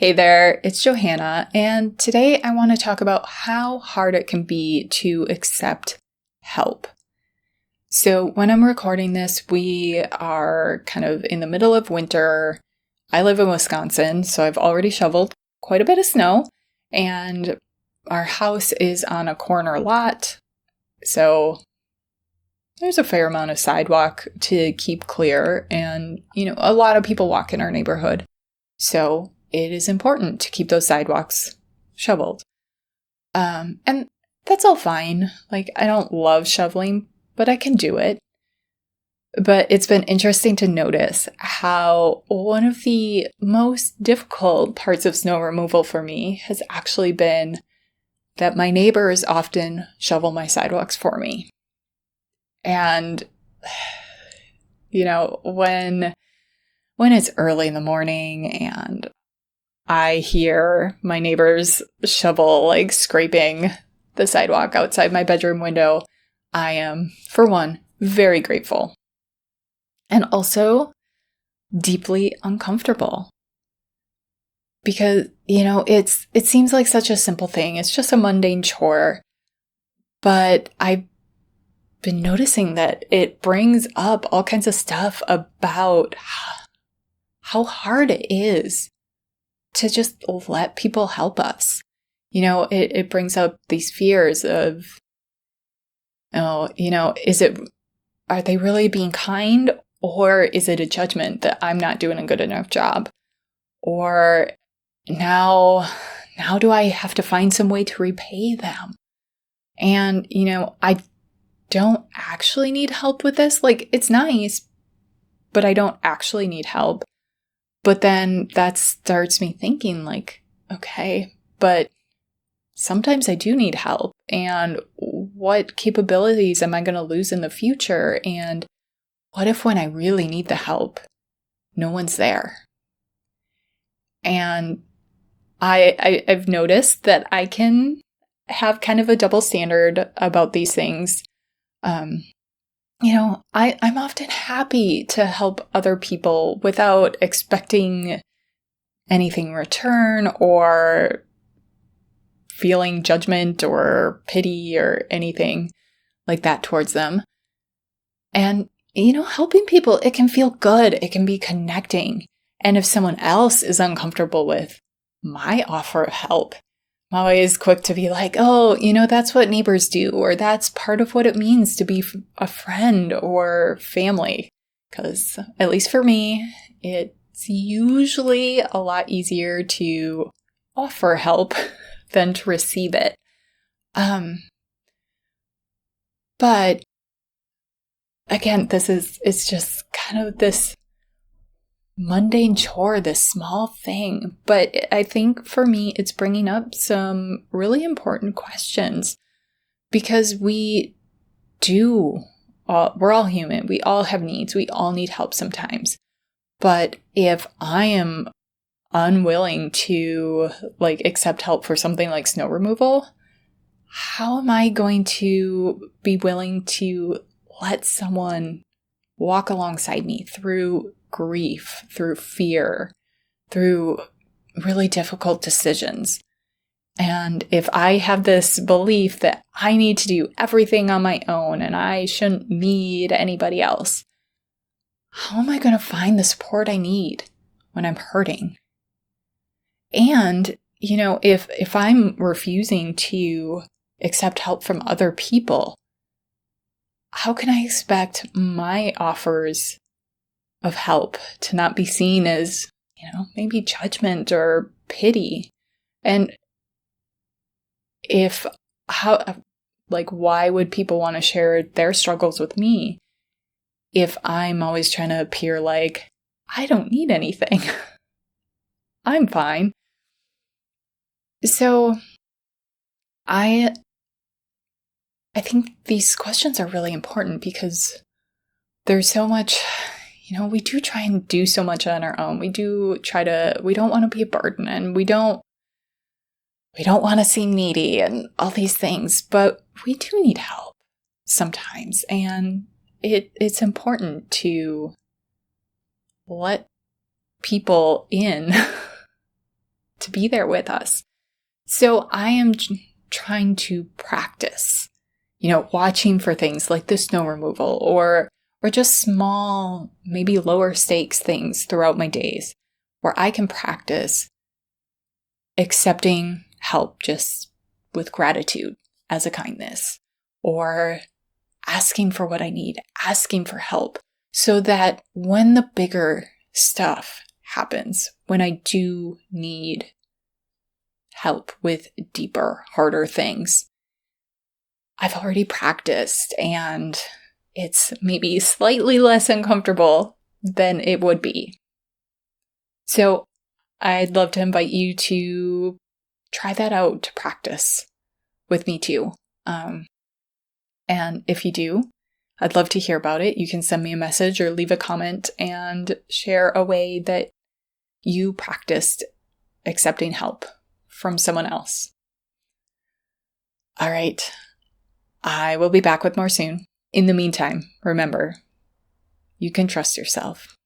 Hey there, it's Johanna, and today I want to talk about how hard it can be to accept help. So when I'm recording this, we are kind of in the middle of winter. I live in Wisconsin, so I've already shoveled quite a bit of snow, and our house is on a corner lot, so there's a fair amount of sidewalk to keep clear, and, a lot of people walk in our neighborhood. So it is important to keep those sidewalks shoveled. And that's all fine. I don't love shoveling, but I can do it. But it's been interesting to notice how one of the most difficult parts of snow removal for me has actually been that my neighbors often shovel my sidewalks for me. And, when it's early in the morning and I hear my neighbors shovel, scraping the sidewalk outside my bedroom window, I am, for one, very grateful. And also deeply uncomfortable. Because, it seems like such a simple thing. It's just a mundane chore. But I've been noticing that it brings up all kinds of stuff about how hard it is to just let people help us. It brings up these fears of, are they really being kind, or is it a judgment that I'm not doing a good enough job? Or now do I have to find some way to repay them? And, I don't actually need help with this. It's nice, but I don't actually need help. But then that starts me thinking okay, but sometimes I do need help. And what capabilities am I going to lose in the future? And what if when I really need the help, no one's there? And I've noticed that I can have kind of a double standard about these things. I'm often happy to help other people without expecting anything in return or feeling judgment or pity or anything like that towards them. And, helping people, it can feel good. It can be connecting. And if someone else is uncomfortable with my offer of help, I'm always quick to be like, oh, that's what neighbors do, or that's part of what it means to be a friend or family. Because at least for me, it's usually a lot easier to offer help than to receive it. But again, it's just kind of this mundane chore, this small thing. But I think for me, it's bringing up some really important questions, because we're all human. We all have needs. We all need help sometimes. But if I am unwilling to accept help for something like snow removal, how am I going to be willing to let someone walk alongside me through grief, through fear, through really difficult decisions? And if I have this belief that I need to do everything on my own and I shouldn't need anybody else, how am I going to find the support I need when I'm hurting? And, if I'm refusing to accept help from other people, how can I expect my offers of help to not be seen as, maybe judgment or pity? And why would people want to share their struggles with me if I'm always trying to appear like I don't need anything? I'm fine. So I think these questions are really important, because there's so much, we do try and do so much on our own. We don't want to be a burden, and we don't want to seem needy and all these things, but we do need help sometimes. And it's important to let people in to be there with us. So I am trying to practice, watching for things like the snow removal or just small, maybe lower stakes things throughout my days where I can practice accepting help just with gratitude as a kindness, or asking for what I need, asking for help, so that when the bigger stuff happens, when I do need help with deeper, harder things, I've already practiced and it's maybe slightly less uncomfortable than it would be. So I'd love to invite you to try that out, to practice with me too. And if you do, I'd love to hear about it. You can send me a message or leave a comment and share a way that you practiced accepting help from someone else. All right. I will be back with more soon. In the meantime, remember, you can trust yourself.